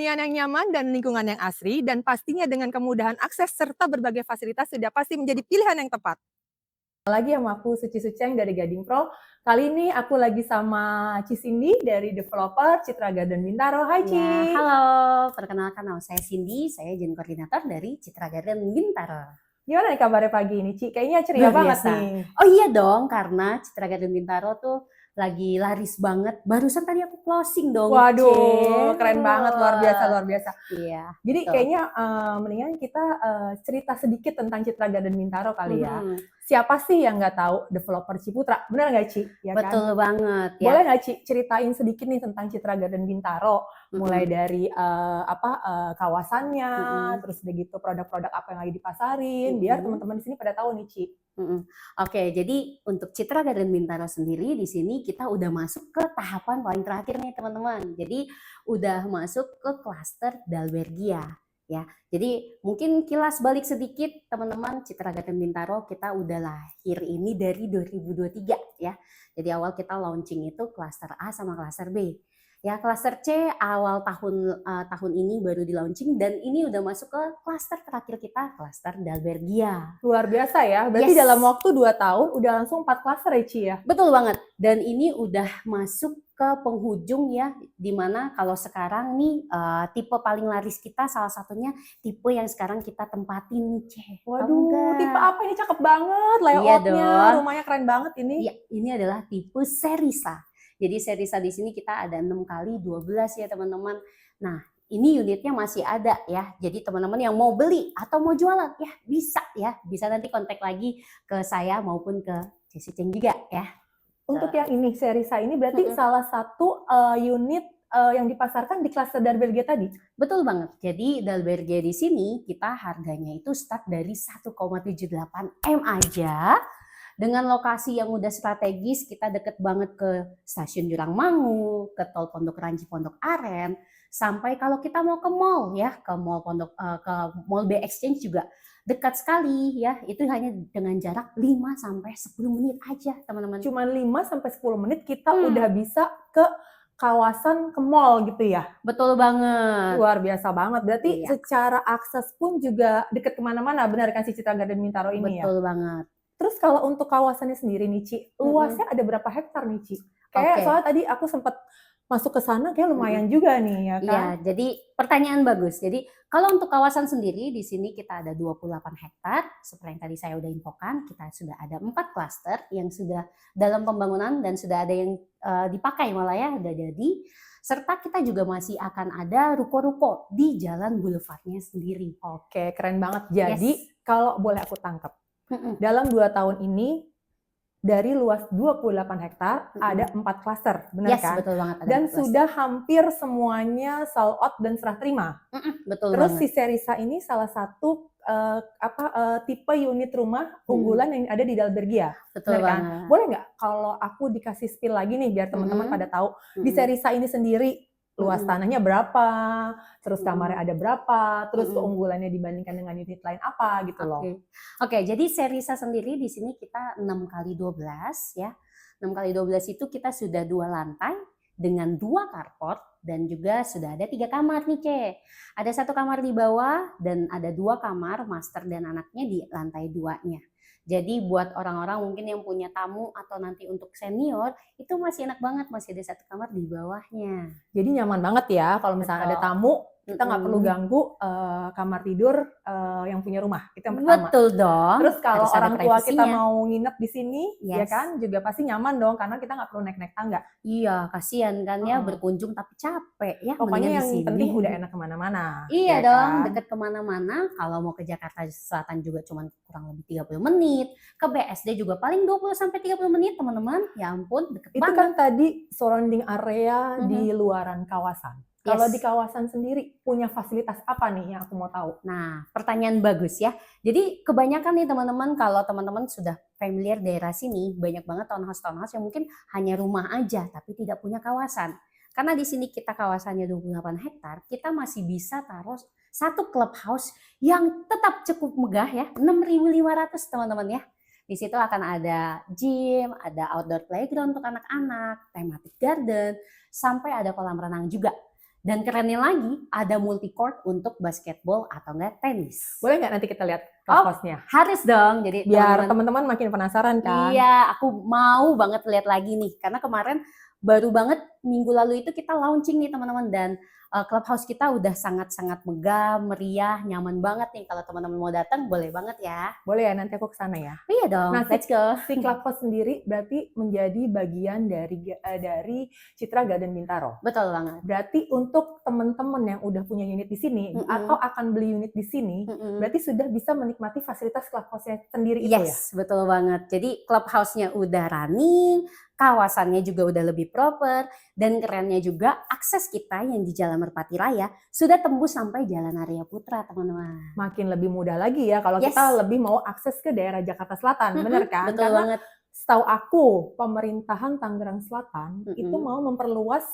hunian yang nyaman dan lingkungan yang asri, dan pastinya dengan kemudahan akses serta berbagai fasilitas sudah pasti menjadi pilihan yang tepat. Lagi sama aku Suci Suceng dari Gading Pro. Kali ini aku lagi sama Ci Cindy dari developer Citra Garden Bintaro. Hai Ci. Ya, halo. Perkenalkan nama saya Cindy, saya Jen Koordinator dari Citra Garden Bintaro. Gimana nih kabarnya pagi ini Ci? Kayaknya ceria Luar banget biasa. nih. Oh iya dong, karena Citra Garden Bintaro tuh lagi laris banget. Barusan tadi aku closing dong. Waduh, keren banget, luar biasa, luar biasa. Iya. Jadi betul. kayaknya mendingan kita cerita sedikit tentang Citra Garden Bintaro kali ya. Mhm. Siapa sih yang nggak tahu developer Ciputra? Benar nggak Ci? Ya kan? Betul banget ya. Boleh nggak Ci ceritain sedikit nih tentang Citra Garden Bintaro, mulai dari kawasannya, terus udah gitu produk-produk apa yang lagi dipasarin, biar teman-teman di sini pada tahu nih Ci. Oke, jadi untuk Citra Garden Bintaro sendiri di sini kita udah masuk ke tahapan paling terakhir nih teman-teman. Jadi udah masuk ke klaster Dalbergia ya. Jadi mungkin kilas balik sedikit teman-teman, Citra Garden Bintaro kita udah lahir ini dari 2023 ya. Jadi awal kita launching itu klaster A sama klaster B. Ya, klaster C awal tahun ini baru di launching dan ini udah masuk ke klaster terakhir kita, klaster Dalbergia. Luar biasa ya, berarti dalam waktu 2 tahun udah langsung 4 klaster ya Ci ya? Betul banget, dan ini udah masuk ke penghujung ya, dimana kalau sekarang nih tipe paling laris kita salah satunya tipe yang sekarang kita tempatin nih. Waduh, tipe apa ini? Cakep banget layoutnya, iya rumahnya keren banget ini. Iya, ini adalah tipe Serisa. Jadi Serisa di sini kita ada 6x12 ya teman-teman. Nah, ini unitnya masih ada ya. Jadi teman-teman yang mau beli atau mau jualan ya bisa ya. Bisa nanti kontak lagi ke saya maupun ke Ceci Ceng juga ya. Untuk yang ini Serisa ini berarti salah satu unit yang dipasarkan di klaster Dalbergia tadi. Betul banget. Jadi Dalbergia di sini kita harganya itu start dari 1,78 M aja. Dengan lokasi yang udah strategis, kita deket banget ke stasiun Jurangmangu, ke tol Pondok Ranji, Pondok Aren, sampai kalau kita mau ke mall ya, ke mall ke mall B Exchange juga dekat sekali ya. Itu hanya dengan jarak 5 sampai 10 menit aja, teman-teman. Cuman 5 sampai 10 menit kita udah bisa ke kawasan ke mall gitu ya? Betul banget. Luar biasa banget. Berarti secara akses pun juga deket kemana-mana, benar kan si Citra Garden Bintaro ini ya? Betul banget. Terus kalau untuk kawasannya sendiri nih Ci, luasnya ada berapa hektar nih Ci? Kayak soalnya tadi aku sempat masuk ke sana kayak lumayan juga nih ya kan? Iya, jadi pertanyaan bagus. Jadi kalau untuk kawasan sendiri di sini kita ada 28 hektar. Seperti yang tadi saya udah infokan, kita sudah ada 4 klaster yang sudah dalam pembangunan dan sudah ada yang dipakai malah ya, udah jadi. Serta kita juga masih akan ada ruko-ruko di jalan boulevardnya sendiri. Oke, keren banget. Jadi kalau boleh aku tangkap, dalam 2 tahun ini dari luas 28 hektar ada 4 klaster, benar kan? Betul banget. Dan sudah hampir semuanya sold out dan serah terima. Betul Terus banget. si Serisa ini salah satu tipe unit rumah unggulan yang ada di Dalbergia, betul benar kan? banget. Boleh nggak kalau aku dikasih spill lagi nih biar teman-teman pada tahu di Serisa ini sendiri luas tanahnya berapa, terus kamarnya ada berapa, terus keunggulannya dibandingkan dengan unit lain apa gitu loh. Oke, jadi Serisa sendiri di sini kita 6x12 ya. 6x12 itu kita sudah 2 lantai dengan 2 carport dan juga sudah ada 3 kamar nih Ce. Ada 1 kamar di bawah dan ada 2 kamar master dan anaknya di lantai 2-nya. Jadi buat orang-orang mungkin yang punya tamu atau nanti untuk senior itu masih enak banget, masih ada 1 kamar di bawahnya. Jadi nyaman banget ya kalau misalnya ada tamu, kita nggak perlu ganggu kamar tidur yang punya rumah, itu yang pertama. Betul dong. Terus kalau orang tua kita mau nginep di sini, ya kan juga pasti nyaman dong karena kita nggak perlu naik-naik tangga. Iya, kasihan kan ya berkunjung tapi capek ya. Pokoknya yang penting udah enak kemana-mana. Iya dong, deket kemana-mana. Kalau mau ke Jakarta Selatan juga cuma kurang lebih 30 menit. Ke BSD juga paling 20 sampai 30 menit teman-teman. Ya ampun, deket banget. Itu kan tadi surrounding area di luaran kawasan. Kalau di kawasan sendiri punya fasilitas apa nih yang aku mau tahu? Nah, pertanyaan bagus ya. Jadi kebanyakan nih teman-teman, kalau teman-teman sudah familiar daerah sini, banyak banget townhouse-townhouse yang mungkin hanya rumah aja tapi tidak punya kawasan. Karena di sini kita kawasannya 28 hektar, kita masih bisa taruh 1 clubhouse yang tetap cukup megah ya, 6.500 teman-teman ya. Di situ akan ada gym, ada outdoor playground untuk anak-anak, thematic garden, sampai ada kolam renang juga. Dan kerennya lagi, ada multi court untuk basketball atau enggak tenis. Boleh nggak nanti kita lihat Oh, clubhouse-nya? harus dong. Jadi Biar teman-teman, teman-teman makin penasaran kan? iya, aku mau banget lihat lagi nih. Karena kemarin baru banget minggu lalu itu kita launching nih teman-teman. Dan clubhouse kita udah sangat-sangat megah, meriah, nyaman banget nih. Kalau teman-teman mau datang, boleh banget ya. Boleh ya, nanti aku ke sana ya. Iya dong, Nah, let's go. si clubhouse sendiri berarti menjadi bagian dari Citra Garden Bintaro. Betul banget. Berarti untuk teman-teman yang udah punya unit di sini atau akan beli unit di sini, berarti sudah bisa menikmati fasilitas clubhouse-nya sendiri itu ya? Yes, betul banget. Jadi clubhouse-nya udah running, kawasannya juga udah lebih proper, dan kerennya juga akses kita yang di Jalan Merpati Raya sudah tembus sampai Jalan Arya Putra, teman-teman. Makin lebih mudah lagi ya kalau Yes. kita lebih mau akses ke daerah Jakarta Selatan, bener kan? Betul Karena banget. setahu aku pemerintahan Tangerang Selatan itu mau memperluas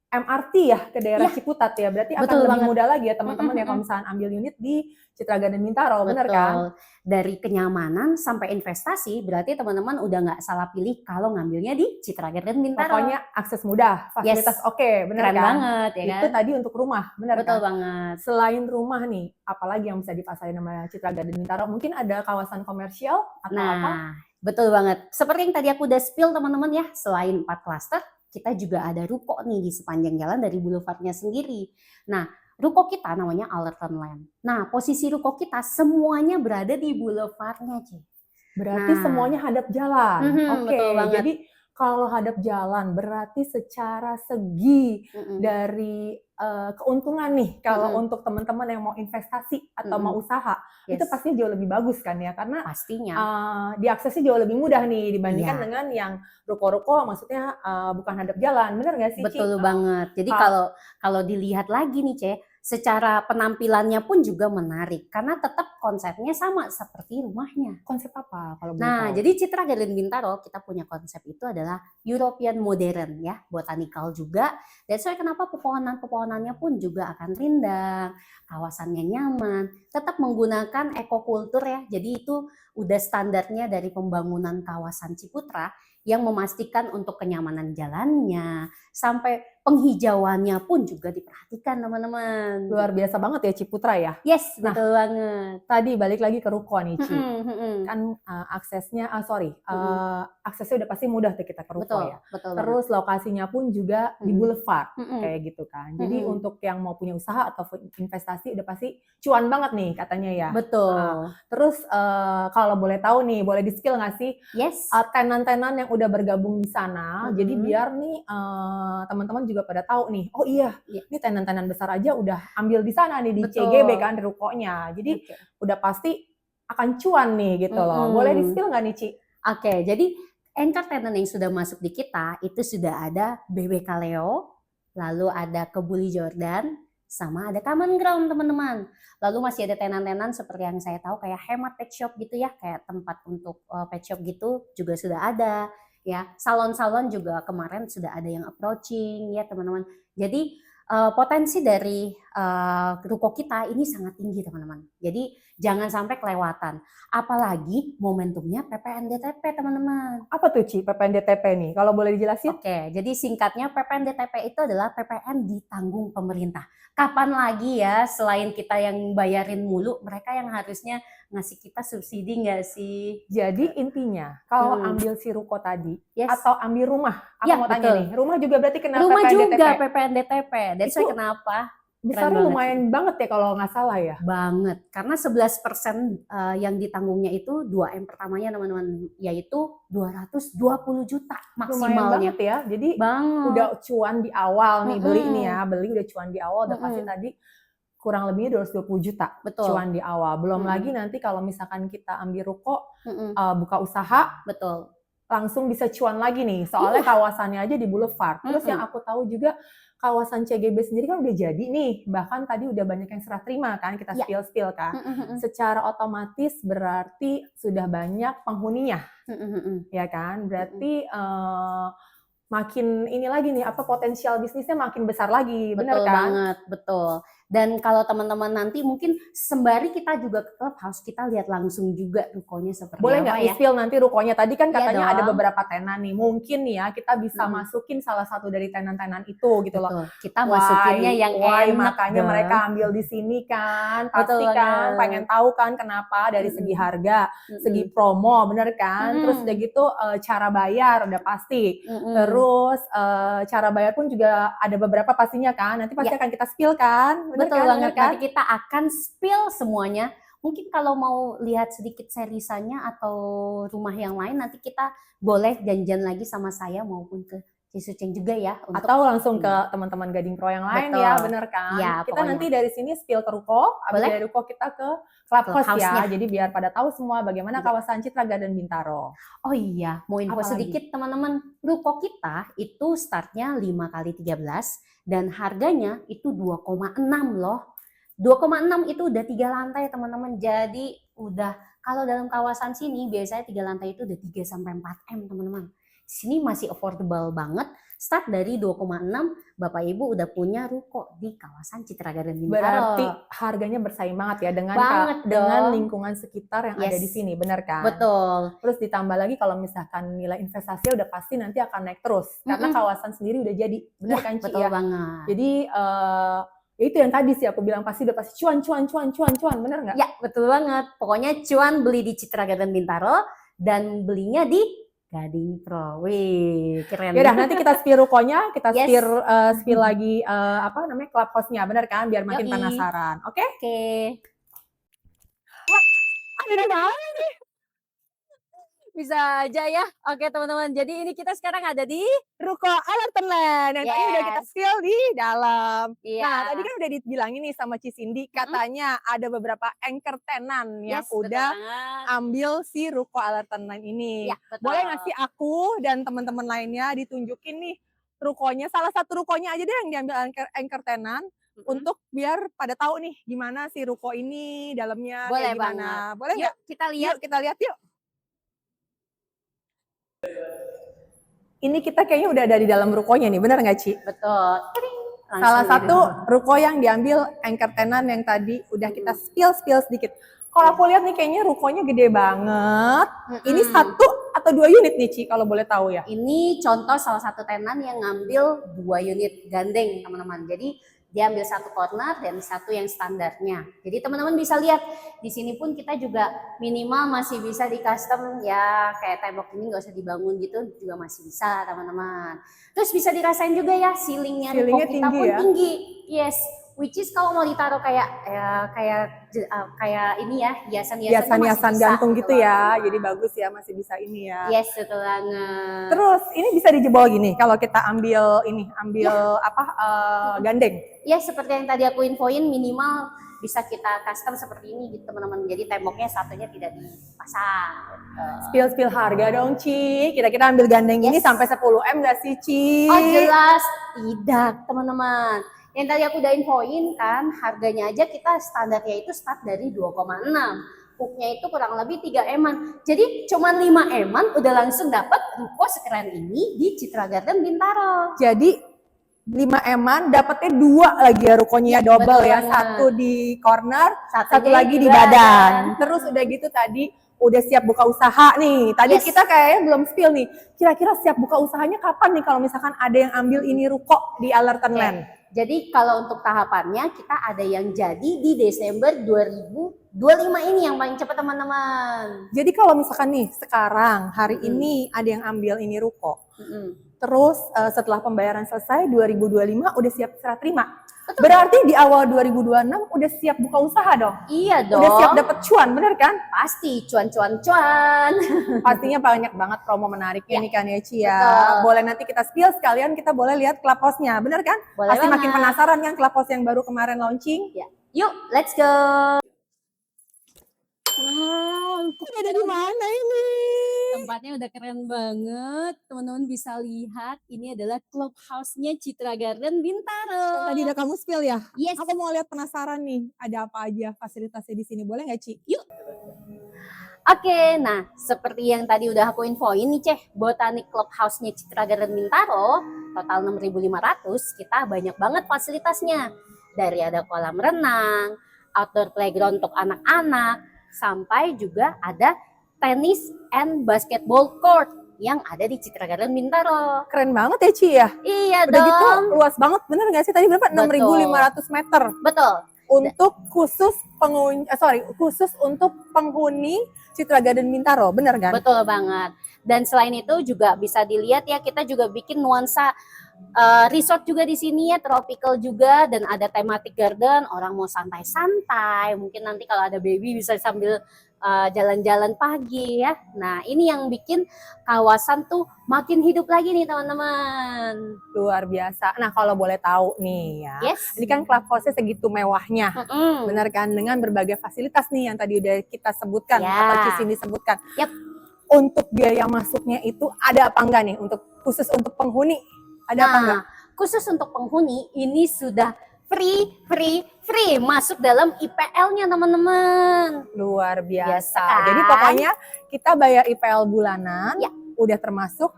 MRT ya ke daerah Iya. Ciputat ya. Berarti akan Betul lebih banget. mudah lagi ya teman-teman ya kalau misalnya ambil unit di Citra Garden Bintaro, bener kan? Betul. Dari kenyamanan sampai investasi, berarti teman-teman udah nggak salah pilih kalau ngambilnya di Citra Garden Bintaro. Pokoknya akses mudah, fasilitas Yes. oke, bener Keren kan? banget ya kan? Itu tadi untuk rumah, bener Betul kan? banget. Selain rumah nih, apalagi yang bisa dipasarin sama Citra Garden Bintaro? Mungkin ada kawasan komersial atau apa? Nah, betul banget. Seperti yang tadi aku udah spill teman-teman ya, selain 4 klaster, kita juga ada ruko nih di sepanjang jalan dari boulevardnya sendiri. Nah, ruko kita namanya Allerton Land. Nah, posisi ruko kita semuanya berada di boulevardnya, Ci. Berarti Nah. semuanya hadap jalan. Oke, Betul banget. jadi kalau hadap jalan berarti secara segi dari keuntungan nih kalau untuk teman-teman yang mau investasi atau mau usaha, itu Yes. pasti jauh lebih bagus kan ya, karena Pastinya. diaksesnya jauh lebih mudah nih dibandingkan Iya. dengan yang ruko-ruko, maksudnya bukan hadap jalan, bener nggak sih, Ci? Betul banget. Jadi Kal- kalau dilihat lagi nih, Ce, secara penampilannya pun juga menarik karena tetap konsepnya sama seperti rumahnya. Konsep apa kalau boleh Nah, tahu? jadi Citra Garden Bintaro kita punya konsep itu adalah European modern ya, botanical juga. Dan soalnya kenapa pepohonan-pepohonannya pun juga akan rindang, kawasannya nyaman, tetap menggunakan ekokultur ya. Jadi itu udah standarnya dari pembangunan kawasan Ciputra yang memastikan untuk kenyamanan jalannya sampai penghijauannya pun juga diperhatikan, teman-teman. Luar biasa banget ya Ciputra ya. Yes, Nah, betul banget. Tadi balik lagi ke ruko nih, Ci. Kan Aksesnya, aksesnya udah pasti mudah tuh kita ke ruko betul, ya. betul Terus lokasinya pun juga di boulevard, banget. kayak gitu kan. Jadi untuk yang mau punya usaha atau investasi udah pasti cuan banget nih katanya ya. Betul. Terus kalau boleh tahu nih, boleh di-spill nggak sih Yes. tenan-tenan yang udah bergabung di sana? Jadi biar nih teman-teman juga pada tahu nih, oh iya, ini tenan-tenan besar aja udah ambil di sana nih di Betul. CGB kan di rukonya. Jadi udah pasti akan cuan nih gitu loh. Boleh di-spill nggak nih, Ci? Oke, jadi anchor tenant yang sudah masuk di kita itu sudah ada BBK Leo, lalu ada Kebuli Jordan, sama ada Common Ground, teman-teman. Lalu masih ada tenan-tenan seperti yang saya tahu kayak Hemat Pet Shop gitu ya, kayak tempat untuk pet shop gitu juga sudah ada ya. Salon-salon juga kemarin sudah ada yang approaching ya, teman-teman. Jadi potensi dari ruko kita ini sangat tinggi, teman-teman. Jadi jangan sampai kelewatan. Apalagi momentumnya PPNDTP, teman-teman. Apa tuh, Ci, PPNDTP nih? Kalau boleh dijelasin? Oke, jadi singkatnya PPNDTP itu adalah PPN ditanggung pemerintah. Kapan lagi ya selain kita yang bayarin mulu, mereka yang harusnya ngasih kita subsidi nggak sih? Jadi intinya kalau ambil si ruko tadi atau ambil rumah, aku Ya, mau tanya betul. nih, rumah juga berarti kena Rumah PPNDTP? juga PPNDTP. That's why Itu kenapa? besarnya banget lumayan banget ya kalau nggak salah ya. Banget, karena 11% yang ditanggungnya itu 2M pertamanya, teman-teman, yaitu 220 juta Lumayan maksimalnya. banget ya. Jadi Banget. udah cuan di awal nih, beli nih ya, beli udah cuan di awal, udah pasti tadi kurang lebihnya 220 juta Betul. cuan di awal. Belum lagi nanti kalau misalkan kita ambil ruko, buka usaha, Betul. langsung bisa cuan lagi nih. Soalnya kawasannya aja di boulevard. Terus yang aku tahu juga kawasan CGB sendiri kan udah jadi nih. Bahkan tadi udah banyak yang serah terima kan, kita spill-spill kan. Secara otomatis berarti sudah banyak penghuninya. Ya kan? Berarti makin ini lagi nih, potensial bisnisnya makin besar lagi, bener Betul kan? banget, betul. Dan kalau teman-teman nanti mungkin sembari kita juga ke clubhouse, kita lihat langsung juga rukonya seperti Boleh apa nggak ya. di-spill nanti rukonya? Tadi kan Iya katanya ada dong. beberapa tenan nih. Mungkin nih ya kita bisa masukin salah satu dari tenan-tenan itu gitu loh. Betul. Kita masukinnya yang enak makanya dong. mereka ambil di sini kan. Pasti Betul kan banget. pengen tahu kan kenapa dari segi harga, segi promo, bener kan? Terus udah gitu cara bayar udah pasti. Terus cara bayar pun juga ada beberapa pastinya kan. Nanti pasti akan kita spill kan? Bener Betul kan? banget. Bener kan? Nanti kita akan spill semuanya. Mungkin kalau mau lihat sedikit serisannya atau rumah yang lain, nanti kita boleh janjian lagi sama saya maupun ke Cisuceng juga ya. Atau langsung ke teman-teman Gading Pro yang lain ya, bener kan? Ya, kita pokoknya. nanti dari sini spill ke ruko, habis Boleh? dari ruko kita ke clubhouse ya. Clubhouse-nya. Jadi biar pada tahu semua bagaimana kawasan Citra Garden Bintaro. Oh iya, mau info Apalagi? sedikit teman-teman. Ruko kita itu startnya 5 x 13 dan harganya itu 2,6 loh. 2,6 itu udah 3 lantai teman-teman. Jadi udah kalau dalam kawasan sini biasanya 3 lantai itu udah 3 sampai 4 M teman-teman. Di sini masih affordable banget. Start dari 2,6, Bapak Ibu udah punya ruko di kawasan Citra Garden Bintaro. Berarti harganya bersaing banget ya dengan lingkungan sekitar yang ada di sini, bener kan? Betul. Terus ditambah lagi kalau misalkan nilai investasi udah pasti nanti akan naik terus karena kawasan sendiri udah jadi, bener kan Ci? Betul banget. Jadi ya itu yang tadi sih aku bilang pasti udah pasti cuan, bener nggak? Ya betul banget. Pokoknya cuan beli di Citra Garden Bintaro dan belinya di Gading Pro. Wih, keren. Ya udah nanti kita spill rukonya, kita spill lagi apa namanya clubhouse-nya, bener kan? Biar makin penasaran. Oke? Oke. Wah, ada di mana nih? Bisa aja ya. Oke teman-teman, jadi ini kita sekarang ada di Ruko Alertenland yang tadi udah kita spill di dalam. Nah, tadi kan udah dibilangin nih sama Ci Cindy, katanya ada beberapa anchor tenant yang udah ambil si Ruko Alertenland ini. Boleh nggak sih aku dan teman-teman lainnya ditunjukin nih rukonya, salah satu rukonya aja deh yang diambil anchor tenant untuk biar pada tahu nih gimana si ruko ini dalamnya kayak gimana. Boleh nggak? Kita lihat. Yuk kita lihat yuk. Ini kita kayaknya udah ada di dalam rukonya nih, benar nggak Ci? Betul. Salah satu ruko yang diambil anchor tenant yang tadi udah kita spill sedikit. Kalau aku lihat nih kayaknya rukonya gede banget. Ini 1 atau 2 unit nih Ci, kalau boleh tahu ya? Ini contoh salah satu tenant yang ngambil 2 unit gandeng teman-teman. Jadi dia ambil 1 corner dan 1 yang standarnya. Jadi teman-teman bisa lihat di sini pun kita juga minimal masih bisa di custom ya, kayak tembok ini nggak usah dibangun gitu juga masih bisa teman-teman. Terus bisa dirasain juga ya ceilingnya ruko kita pun tinggi. Yes, which is kalau mau ditaruh kayak ini ya hiasan gantung gitu ya. Jadi bagus ya, masih bisa ini ya. Yes, betul banget. Terus ini bisa dijebol gini kalau kita ambil gandeng. Ya seperti yang tadi aku infoin, minimal bisa kita custom seperti ini gitu teman-teman. Jadi temboknya satunya tidak dipasang. Spill harga dong Ci. Kira-kira ambil gandeng ini sampai 10 M nggak sih Ci? Oh jelas tidak teman-teman. Yang tadi aku udah infoin kan, harganya aja kita standarnya itu start dari 2,6. Hooknya itu kurang lebih 3 M-an. Jadi cuma 5 M-an udah langsung dapat ruko sekeren ini di Citra Garden Bintaro. Jadi 5 M-an dapetnya 2 lagi ya rukonya double ya. Satu di corner, satu lagi di badan. Terus udah gitu tadi udah siap buka usaha nih. Tadi kita kayaknya belum spill nih. Kira-kira siap buka usahanya kapan nih kalau misalkan ada yang ambil ini ruko di Alertenland? Jadi kalau untuk tahapannya kita ada yang jadi di Desember 2025 ini yang paling cepat teman-teman. Jadi kalau misalkan nih sekarang hari ini ada yang ambil ini ruko. Terus setelah pembayaran selesai 2025 udah siap serah terima. Betul. Berarti di awal 2026 udah siap buka usaha dong? Iya dong. Udah siap dapat cuan, bener kan? Pasti, cuan. Pastinya banyak banget promo menariknya nih kan ya Ci ya. Boleh nanti kita spill sekalian kita boleh lihat clubhouse-nya, bener kan? Boleh pasti banget. Makin penasaran kan clubhouse yang baru kemarin launching? Ya. Yuk, let's go. Wow, ada di mana ini? Tempatnya udah keren banget, teman-teman bisa lihat ini adalah clubhouse-nya Citra Garden Bintaro. Tadi udah kamu spill ya? Yes. Aku mau lihat penasaran nih, ada apa aja fasilitasnya di sini, boleh nggak Ci? Yuk. Oke, nah seperti yang tadi udah aku infoin nih Botanic Clubhouse-nya Citra Garden Bintaro, total 6.500, kita banyak banget fasilitasnya. Dari ada kolam renang, outdoor playground untuk anak-anak, sampai juga ada tenis and basketball court yang ada di Citra Garden Bintaro. Keren banget ya Ci ya. Iya Udah gitu dong. luas banget, bener nggak sih? Tadi berapa? 6.500 meter. Betul. Untuk khusus untuk penghuni Citra Garden Bintaro, bener kan? Betul banget. Dan selain itu juga bisa dilihat ya, kita juga bikin nuansa resort juga di sini ya, tropical juga, dan ada thematic garden. Orang mau santai-santai, mungkin nanti kalau ada baby bisa sambil jalan-jalan pagi ya. Nah, ini yang bikin kawasan tuh makin hidup lagi nih teman-teman. Luar biasa. Nah, kalau boleh tahu nih ya, Yes. ini kan clubhouse-nya segitu mewahnya, benar kan? Dengan berbagai fasilitas nih yang tadi udah kita sebutkan Ya. atau Cisini sebutkan. Yap. Untuk biaya masuknya itu ada apa enggak nih? Khusus untuk penghuni ada apa enggak? Khusus untuk penghuni ini sudah free masuk dalam IPL-nya teman-teman. Luar biasa. Biasa kan? Jadi pokoknya kita bayar IPL bulanan, Ya. udah termasuk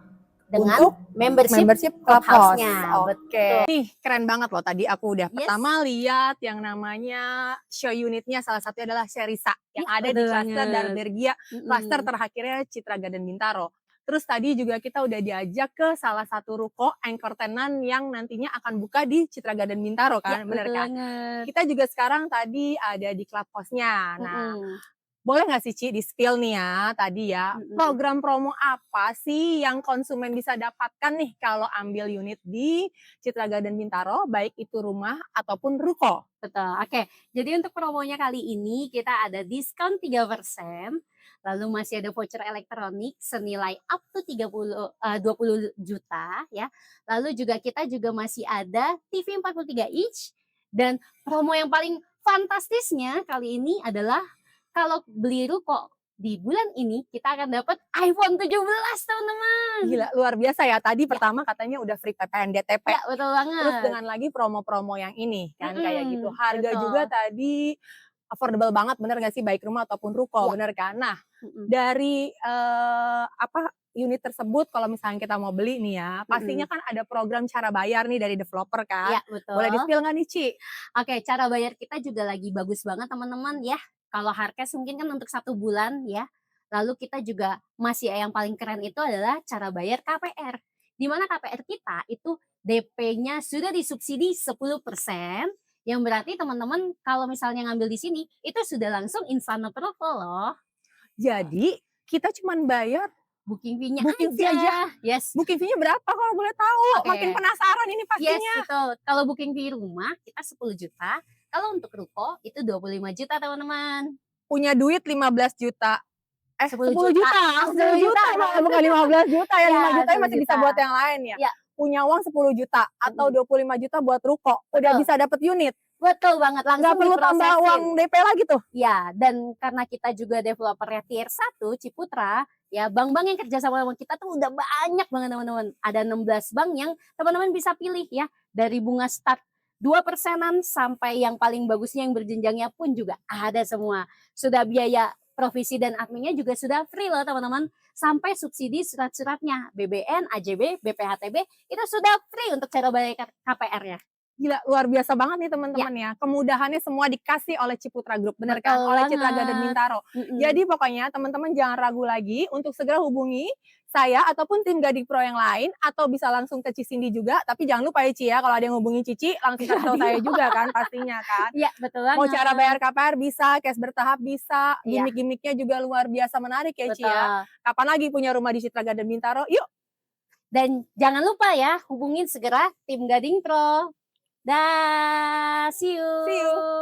Dengan untuk membership clubhouse. clubhouse-nya. Oke. Nih keren banget loh, tadi aku udah Yes. pertama lihat yang namanya show unitnya, salah satunya adalah Sherisa yang Ya, ada di betul klaster banget. Darbergia, klaster terakhirnya Citra Garden Bintaro. Terus tadi juga kita udah diajak ke salah satu ruko anchor tenant yang nantinya akan buka di Citra Garden Bintaro kan, bener betul kan? banget. Kita juga sekarang tadi ada di clubhouse-nya. Nah, boleh nggak sih Ci di-spill nih ya tadi ya, program promo apa sih yang konsumen bisa dapatkan nih kalau ambil unit di Citra Garden Bintaro, baik itu rumah ataupun ruko? Betul. Oke. Jadi untuk promonya kali ini kita ada diskon 3%, lalu masih ada voucher elektronik senilai up to 20 juta ya. Lalu juga kita juga masih ada TV 43 inch, dan promo yang paling fantastisnya kali ini adalah kalau beli ruko di bulan ini kita akan dapat iPhone 17 teman-teman. Gila, luar biasa ya. Tadi pertama katanya udah free PPN DTP. Ya, betul banget. Terus dengan lagi promo-promo yang ini kan kayak gitu. Harga betul. juga tadi affordable banget, bener gak sih? Baik rumah ataupun ruko, Ya. bener kan? Nah, dari unit tersebut kalau misalnya kita mau beli nih ya, pastinya kan ada program cara bayar nih dari developer kan? Ya, betul. Boleh di-spill nggak nih Ci? Oke, cara bayar kita juga lagi bagus banget teman-teman ya. Kalau Hardcash mungkin kan untuk 1 bulan ya. Lalu kita juga masih yang paling keren itu adalah cara bayar KPR. Di mana KPR kita itu DP-nya sudah disubsidi 10%, yang berarti teman-teman kalau misalnya ngambil di sini itu sudah langsung instant approval loh. Jadi kita cuman bayar Booking fee-nya booking fee aja. Yes. Booking fee-nya berapa kalau boleh tahu? Oke. Makin penasaran ini Yes, pastinya. betul. Kalau booking fee rumah kita 10 juta, kalau untuk ruko itu 25 juta teman-teman. Punya duit 15 juta. 10 10 juta. 10 juta bukan 15 juta ya. 5 juta masih 10 bisa juta. buat yang lain ya. Ya. Punya uang 10 juta atau 25 juta buat ruko. Udah Betul. bisa dapat unit. Betul banget, langsung Nggak perlu tambah diprosesin. uang DP lagi tuh. Ya, dan karena kita juga developernya tier 1 Ciputra, ya bank-bank yang kerja sama kita tuh udah banyak banget teman-teman. Ada 16 bank yang teman-teman bisa pilih ya. Dari bunga start 2%-an sampai yang paling bagusnya yang berjenjangnya pun juga ada semua. Sudah biaya provisi dan adminnya juga sudah free loh teman-teman. Sampai subsidi surat-suratnya, BBN, AJB, BPHTB itu sudah free untuk cara bayar KPR-nya. Gila, luar biasa banget nih teman-teman ya. Kemudahannya semua dikasih oleh Ciputra Group, bener kan? Betul Oleh Citra banget. Garden Bintaro. Jadi pokoknya teman-teman jangan ragu lagi untuk segera hubungi saya ataupun tim Gading Pro yang lain, atau bisa langsung ke Cisindi juga. Tapi jangan lupa ya Ci ya, kalau ada yang hubungi Cici langsung kasih tahu saya juga kan pastinya kan. Iya, betul banget. Mau cara bayar KPR bisa, cash bertahap bisa, Iya. gimmick-gimmicknya juga luar biasa menarik ya Ci ya. Betul. Kapan lagi punya rumah di Citra Garden Bintaro? Yuk! Dan jangan lupa ya, hubungin segera tim Gading Pro. Dah, see you. See you.